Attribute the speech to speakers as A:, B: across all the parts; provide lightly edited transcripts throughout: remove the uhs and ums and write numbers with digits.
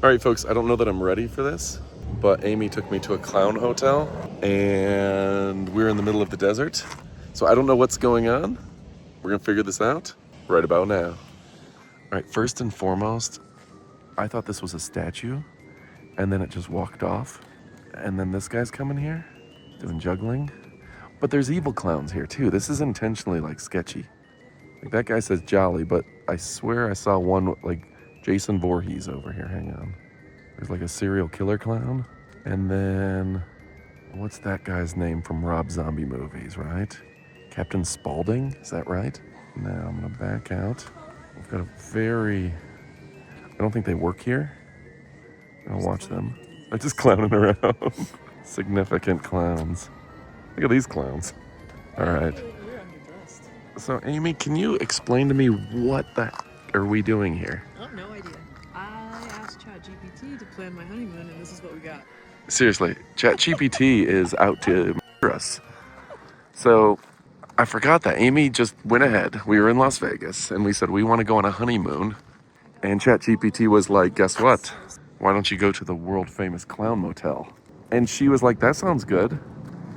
A: All right, folks, I don't know that I'm ready for this, but Amy took me to a clown hotel and we're in the middle of the desert. So I don't know what's going on. We're gonna figure this out right about now. All right, first and foremost, I thought this was a statue and then it just walked off. And then this guy's coming here, doing juggling. But there's evil clowns here too. This is intentionally like sketchy. Like that guy says jolly, but I swear I saw one like Jason Voorhees over here. Hang on. There's like a serial killer clown. And then, what's that guy's name from Rob Zombie movies, right? Captain Spaulding, is that right? Now I'm gonna back out. We've got a very, I don't think they work here. I'll watch them. They're just clowning around. Significant clowns. Look at these clowns. All right. So Amy, can you explain to me what the heck are we doing here?
B: Oh, no idea. I asked ChatGPT to plan my honeymoon, and this is what we got.
A: Seriously, ChatGPT is out to murder us. So I forgot that Amy just went ahead. We were in Las Vegas, and we said we want to go on a honeymoon. And ChatGPT was like, guess what? Why don't you go to the World Famous Clown Motel? And she was like, that sounds good.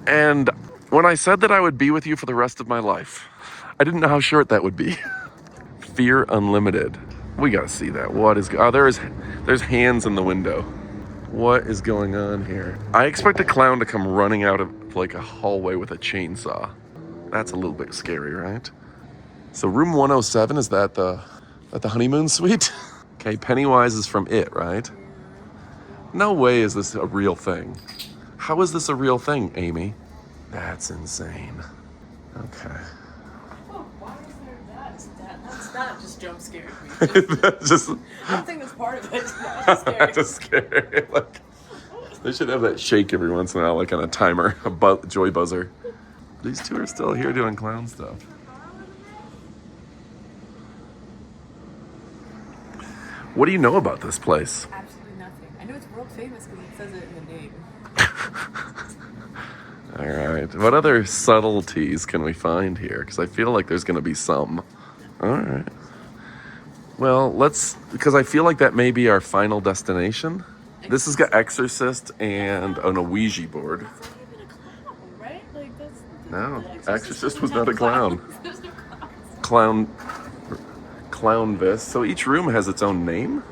A: And when I said that I would be with you for the rest of my life, I didn't know how short that would be. Fear Unlimited. We gotta see that. What is, oh, there's hands in the window. What is going on here? I expect a clown to come running out of like a hallway with a chainsaw. That's a little bit scary, right? So room 107, is that the honeymoon suite? Okay, Pennywise is from It, right? No way is this a real thing. How is this a real thing, Amy? That's insane. Okay.
B: Oh, why is there that just jump scared me.
A: That's just,
B: I don't think that's part of it. That's scary.
A: just scary. Like, they should have that shake every once in a while, like on a timer, a joy buzzer. These two are still here doing clown stuff. What do you know about this place?
B: Absolutely nothing. I know it's world famous because it says it in the name.
A: All right. What other subtleties can we find here? Because I feel like there's going to be some. All right. Well, because I feel like that may be our final destination. This has got Exorcist and a Ouija board.
B: It's not even a clown, right? Like, that's...
A: No, Exorcist was not a clown. Clownvis. So each room has its own name?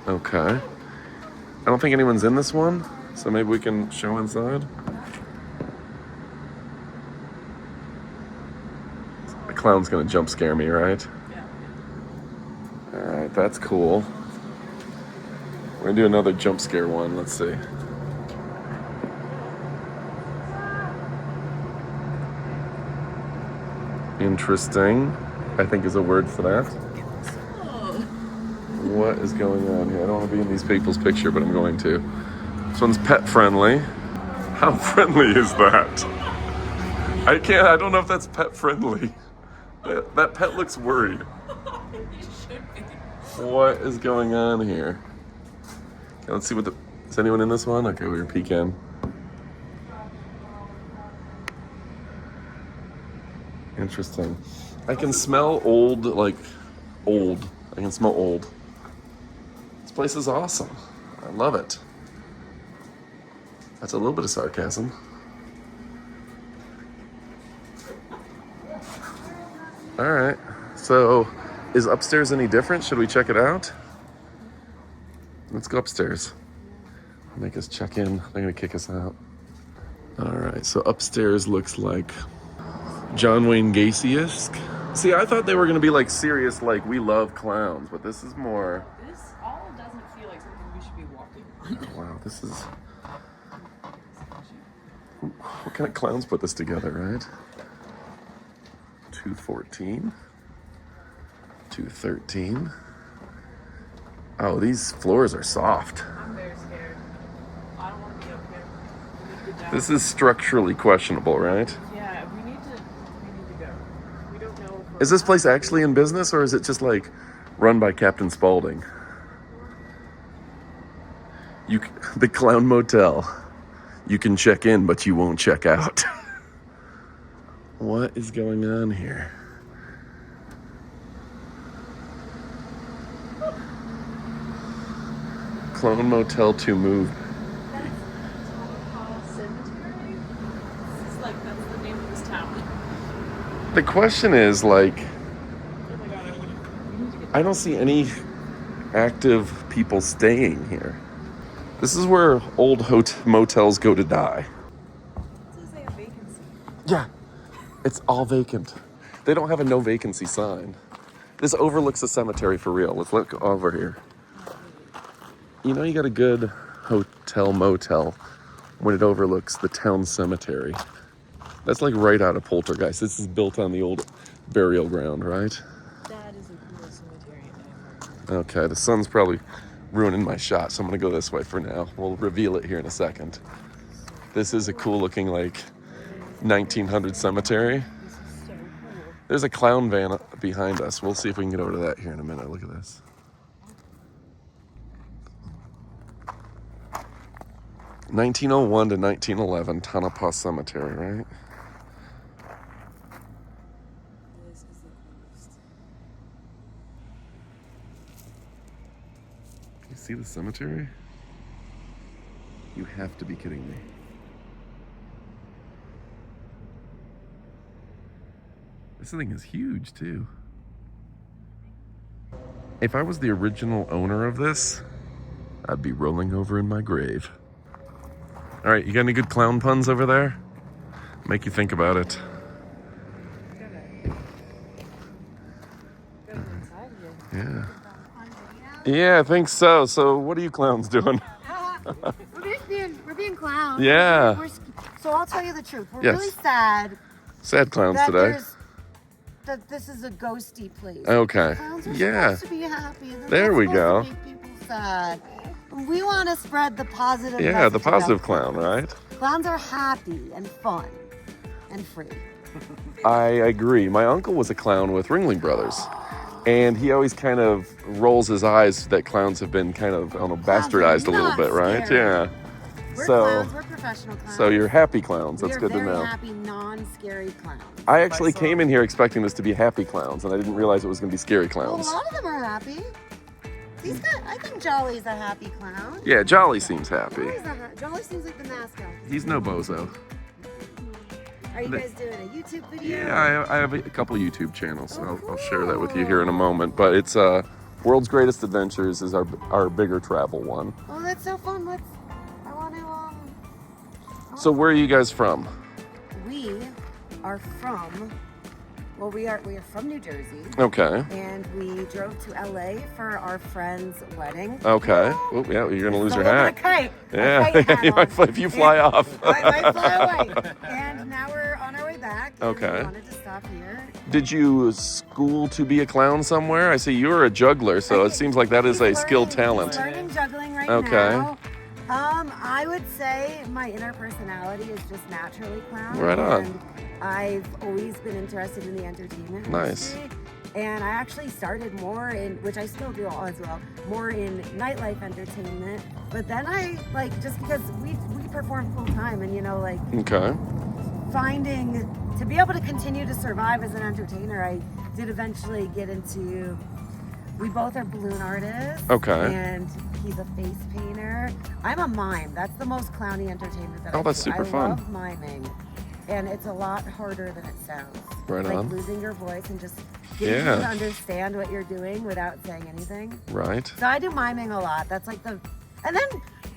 A: Okay. I don't think anyone's in this one, so maybe we can show inside. The clown's gonna jump scare me, right?
B: Yeah.
A: Alright, that's cool. We're gonna do another jump scare one, let's see. Interesting, I think is a word for that. What is going on here? I don't want to be in these people's picture, but I'm going to. This one's pet friendly. How friendly is that? I don't know if that's pet friendly. That pet looks worried. What is going on here? Okay, let's see is anyone in this one? Okay, we're peeking. Interesting. I can smell old. I can smell old. This place is awesome. I love it. That's a little bit of sarcasm. All right. So, is upstairs any different? Should we check it out? Let's go upstairs. Make us check in. They're gonna kick us out. All right. So upstairs looks like John Wayne Gacy-esque. See, I thought they were gonna be like serious, like we love clowns, but this is more.
B: This all doesn't feel like something we should be walking on.
A: Oh, wow, this is. What kind of clowns put this together, right? 214, 213. Oh, these floors are soft.
B: I'm very scared. I don't want to be up here. We need to get down.
A: This is structurally questionable, right?
B: Yeah, we need to go. We don't know if
A: Is this place actually in business, or is it just like run by Captain Spaulding? The Clown Motel. You can check in, but you won't check out. What is going on here? Clown Motel to move.
B: That's Tonopah Cemetary. This is like, that's the name of this town.
A: The question is, like,
B: Oh my god, we need to get
A: I don't see any active people staying here. This is where old motels go to die.
B: It says they have vacancy.
A: Yeah, it's all vacant. They don't have a no vacancy sign. This overlooks the cemetery for real. Let's look over here. You know you got a good hotel motel when it overlooks the town cemetery. That's like right out of Poltergeist. This is built on the old burial ground, right?
B: That is a cool cemetery ever.
A: Okay, the sun's probably ruining my shot, so I'm gonna go this way for now. We'll reveal it here in a second. This is a cool looking like 1900 cemetery.
B: This is so cool.
A: There's a clown van behind us. We'll see if we can get over to that here in a minute. Look at this. (1901 to 1911) Tonopah Cemetery, right?
B: This is the coolest.
A: You see the cemetery? You have to be kidding me. This thing is huge too. If I was the original owner of this, I'd be rolling over in my grave. All right, you got any good clown puns over there? Make you think about it.
B: Go inside here.
A: Yeah. Yeah, I think so. So what are you clowns doing?
C: We're being clowns.
A: Yeah.
C: So I'll tell you the truth. We're
A: Yes.
C: really sad
A: Sad clowns
C: that
A: today.
C: that this is a ghosty place.
A: Okay.
C: Clowns are
A: Yeah.
C: supposed to be happy. They're
A: There
C: not
A: we
C: supposed
A: go.
C: to make people sad. We want to spread the positive.
A: Yeah, the
C: message about
A: positive clown, right?
C: Clowns are happy and fun and free.
A: I agree. My uncle was a clown with Ringling Brothers. And he always kind of rolls his eyes that clowns have been kind of, I don't know, bastardized a little
C: not
A: bit, right?
C: scary.
A: Yeah.
C: We're
A: So-
C: clowns. We're professional clowns.
A: So you're happy clowns. That's
C: we are
A: good to
C: very
A: know.
C: happy, non-scary clowns.
A: I actually came in here expecting this to be happy clowns, and I didn't realize it was going to be scary
C: Well, a
A: clowns.
C: lot of them are happy. I think Jolly's a happy clown.
A: Yeah, Jolly seems happy.
C: Jolly seems like the mascot.
A: He's no bozo.
C: Are you guys doing a YouTube video?
A: Yeah, I have a couple YouTube channels, so I'll share that with you here in a moment. But it's World's Greatest Adventures is our bigger travel one.
C: Oh, that's so fun. I want to.
A: So where are you guys from?
C: We are from. Well, we are from New Jersey,
A: Okay.
C: and we drove to LA for our friend's wedding.
A: Okay. Oh, yeah, you're gonna lose your hat.
C: Kite.
A: Yeah,
C: A kite hat
A: you might
C: on.
A: fly- if you fly
C: And-
A: off.
C: I might fly away. And now we're on our way back. And
A: Okay.
C: We wanted to stop here.
A: Did you school to be a clown somewhere? I see you're a juggler, so it seems like that is a skilled talent.
C: He's learning juggling right
A: Okay.
C: now. I would say my inner personality is just naturally clown.
A: Right on.
C: And I've always been interested in the entertainment
A: Nice.
C: industry. And I actually started more in, which I still do as well, more in nightlife entertainment. But then just because we perform full time and,
A: Okay.
C: finding, to be able to continue to survive as an entertainer, I did eventually get into, we both are balloon artists.
A: Okay.
C: And he's a face painter. I'm a mime. That's the most clowny entertainment that I do.
A: That's super fun.
C: I love miming. And it's a lot harder than it sounds.
A: Right
C: like
A: on.
C: losing your voice and just getting
A: Yeah.
C: people to understand what you're doing without saying anything.
A: Right.
C: So I do miming a lot. That's like and then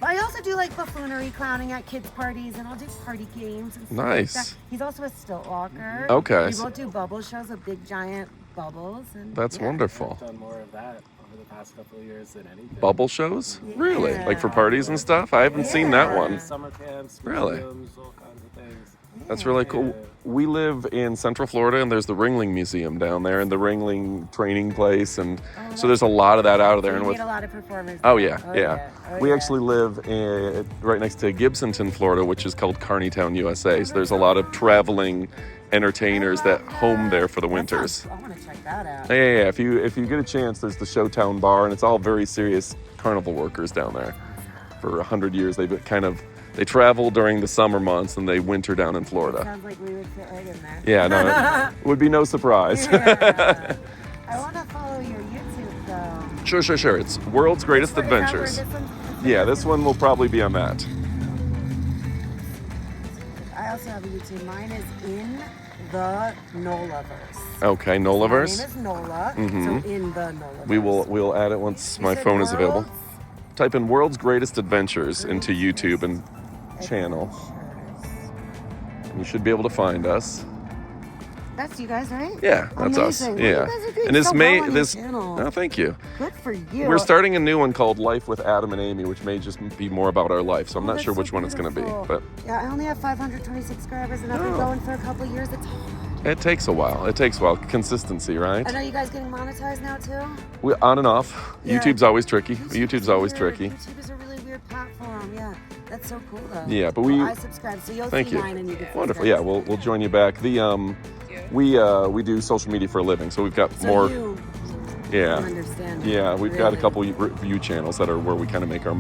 C: I also do like buffoonery clowning at kids' parties, and I'll do party games and stuff
A: Nice.
C: like that. He's also a stilt walker.
A: Okay.
C: We both do bubble shows with big giant bubbles. And
A: That's
C: yeah.
A: wonderful.
D: I've done more of that over the past couple of years than anything.
A: Bubble shows?
C: Yeah.
A: Really? Like for parties and stuff? I haven't seen that
C: Yeah.
A: one.
D: Summer camps,
A: Really?
D: museums, all kinds of things.
A: That's really cool. We live in Central Florida, and there's the Ringling Museum down there, and the Ringling training place, and so there's a lot of that out of there.
C: We
A: And
C: meet
A: with
C: a lot of performers.
A: oh
C: there.
A: yeah.
C: Oh,
A: We
C: yeah.
A: actually live right next to Gibsonton, Florida, which is called Carneytown, USA. So there's a lot of traveling entertainers that home there for the winters.
C: I want to check that out.
A: Yeah. If you get a chance, there's the Showtown Bar, and it's all very serious carnival workers down there. For 100 years, they travel during the summer months and they winter down in Florida.
C: Sounds like we would fit right in there.
A: Yeah, no, it would be no surprise.
C: Yeah. I want to follow your YouTube though.
A: Sure. It's World's Greatest Adventures.
C: This
A: Yeah, this one will probably be on that.
C: I also have a YouTube. Mine is in the Nolaverse.
A: Okay, Nolaverse.
C: My name is Nola.
A: Mhm.
C: So in the Nolaverse.
A: We'll add it once
C: You
A: my
C: said
A: phone is available.
C: World's
A: Type in World's Greatest Adventures into YouTube and channel.
C: Adventures.
A: And you should be able to find us.
C: That's you guys, right?
A: Yeah, that's
C: Amazing.
A: us.
C: Well,
A: Yeah.
C: you guys are doing
A: And this
C: so
A: may
C: well on
A: this
C: your channel.
A: oh, thank you.
C: Good for you.
A: We're starting a new one called Life with Adam and Amy, which may just be more about our life. So I'm not
C: That's
A: sure
C: so
A: which one it's going to be,
C: beautiful.
A: but
C: Yeah, I only have 520 subscribers, and I've been
A: Oh.
C: going for a couple years. It's hard.
A: it takes a while. It takes a while. Consistency, right?
C: And are you guys getting monetized now too?
A: We on and off.
C: Yeah.
A: YouTube's always tricky.
C: is
A: YouTube's always
C: weird.
A: tricky.
C: YouTube is a really weird platform. Yeah, that's so cool though.
A: Yeah, but we-
C: Well, I subscribe, so you'll
A: Thank
C: see
A: you.
C: mine and you can
A: Wonderful.
C: subscribe.
A: Yeah, we'll join you back. The we do social media for a living, so we've got
C: So
A: more.
C: you
A: Yeah.
C: understand.
A: Yeah, we've got a
C: really.
A: couple view channels that are where we kind of make our
C: Are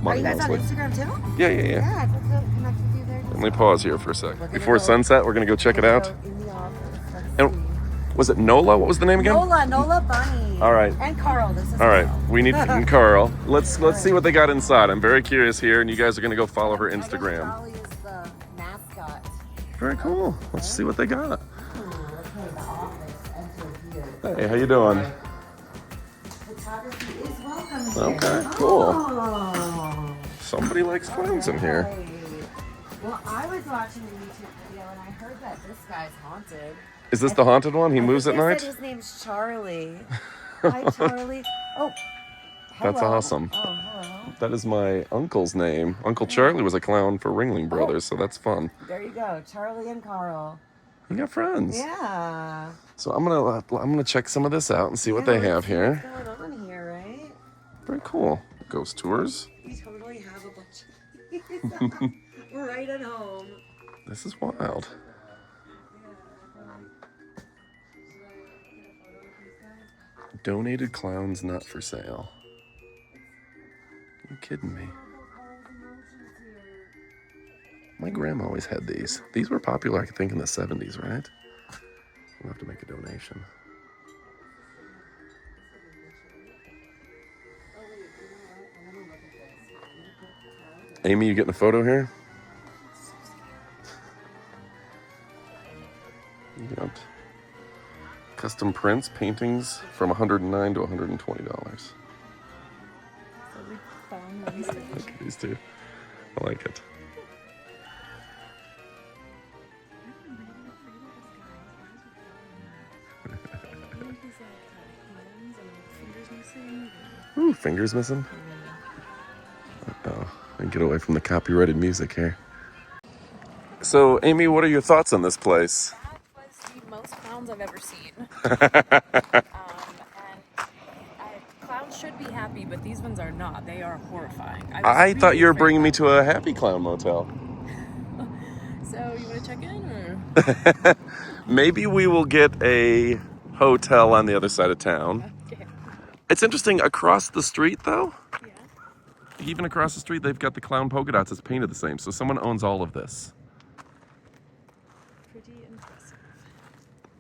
A: money
C: you guys on
A: mostly.
C: Instagram too?
A: Yeah.
C: Yeah, I'd love to connect with you there.
A: Let me pause here for a sec.
C: gonna
A: Before
C: go-
A: sunset, we're gonna go check it
C: We'll
A: out.
C: go in the office. Let's
A: And
C: see.
A: was it Nola? What was the name again?
C: Nola Bunny.
A: All right.
C: And Carl. This is
A: All right,
C: Carl.
A: we need and Carl. Let's see what they got inside. I'm very curious here, and you guys are gonna go follow her
C: I guess
A: Instagram.
C: Charlie is the mascot.
A: Very cool. Let's see what they got.
C: Okay, the office. Enter here.
A: Hey, how you doing?
C: Photography is welcome here.
A: Okay, cool.
C: Oh.
A: Somebody likes clowns in here.
C: Right. Well, I was watching a YouTube video and I heard that this guy's haunted.
A: Is this the haunted one? He moves at
C: I think they
A: night?
C: said his name's Charlie. Hi, Charlie. Oh,
A: That's
C: hello.
A: awesome.
C: Oh, hello.
A: That is my uncle's name. Uncle Charlie was a clown for Ringling Brothers, so that's fun.
C: There you go, Charlie and Carl.
A: You got friends.
C: Yeah.
A: So I'm gonna check some of this out and see what
C: Yeah,
A: they
C: let's
A: have
C: see
A: here.
C: What's going on here, right?
A: Very cool. Ghost tours.
C: We totally have a bunch of these right at home.
A: This is wild. Donated clowns not for sale. You kidding me? My grandma always had these. These were popular, I think, in the 70s, right? We'll have to make a donation. Amy, you getting a photo here? You got custom prints, paintings from $109 to $120. Look at these two. I like it. Ooh, fingers missing. Oh, and get away from the copyrighted music here. So, Amy, what are your thoughts on this place?
B: That was the most clowns I've ever seen. And clowns should be happy, but these ones are not. They are horrifying.
A: I thought you were bringing me to a happy clown motel.
B: So you want to check in, or?
A: Maybe we will get a hotel on the other side of town.
B: Okay.
A: It's interesting, across the street though,
B: Yeah.
A: even across the street, they've got the clown polka dots. It's painted the same, so someone owns all of this.
B: Pretty impressive.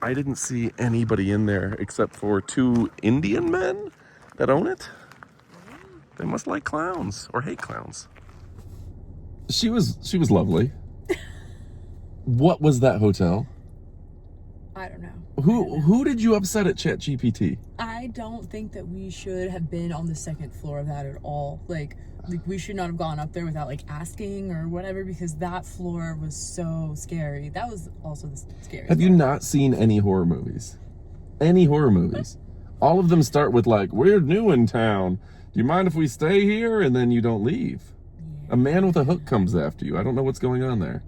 A: I didn't see anybody in there except for two Indian men that own it. They must like clowns or hate clowns. She was lovely. What was that hotel?
B: I don't know.
A: Who did you upset at ChatGPT?
B: I don't think that we should have been on the second floor of that at all. Like we should not have gone up there without like asking or whatever, because that floor was so scary. That was also the scariest.
A: Have you not seen any horror movies? Any horror movies? All of them start with like, we're new in town. Do you mind if we stay here? And then you don't leave.
B: Yeah.
A: A man with a hook comes after you. I don't know what's going on there.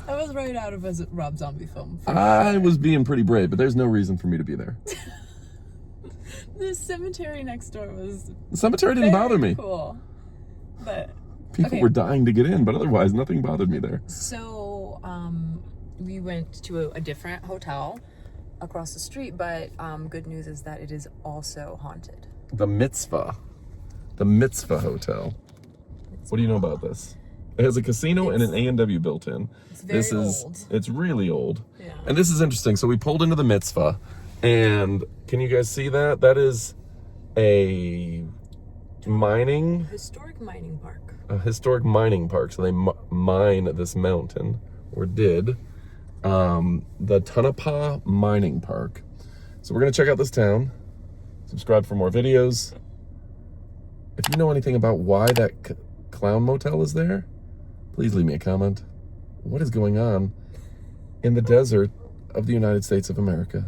B: That was right out of a Rob Zombie film. for
A: I
B: sure.
A: was being pretty brave, but there's no reason for me to be there.
B: The cemetery next door was
A: The cemetery didn't bother me.
B: cool. But
A: People
B: okay.
A: were dying to get in, but otherwise nothing bothered me there.
B: So we went to a different hotel across the street, but good news is that it is also haunted.
A: The Mitzvah Hotel. What do you know about this? It has a casino and an A&W built in.
B: It's very old.
A: It's really old.
B: Yeah.
A: And this is interesting. So we pulled into the Mitzvah, and can you guys see that? That is a mining,
B: Historic mining park.
A: a historic mining park. So they mine this mountain, or did. The Tonopah Mining Park. So we're gonna check out this town. Subscribe for more videos. If you know anything about why that clown motel is there, please leave me a comment. What is going on in the desert of the United States of America?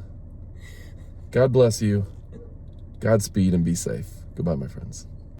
A: God bless you. Godspeed and be safe. Goodbye, my friends.